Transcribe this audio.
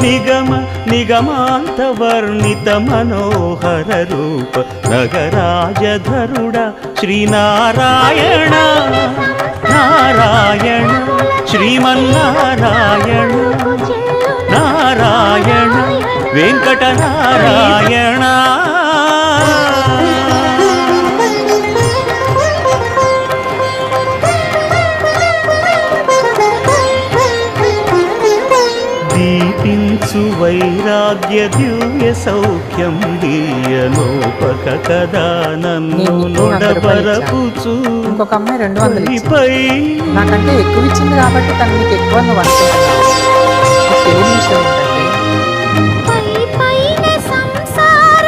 నిగమ నిగమాంత వర్ణిత మనోహర రూప నగరాజధరుడ శ్రీనారాయణ నారాయణ శ్రీమన్నారాయణ నారాయణ వెంకటనారాయణ. దీపించు వైరాగ్య దివ్య సౌఖ్యం దీయలోపక కదా నన్ను నొడబరపుచు. ఇంకొక అమ్మాయి 200 నాకంటే ఎక్కువ ఇచ్చింది కాబట్టి తను నీకు ఎక్కువ పై పైనే సంసార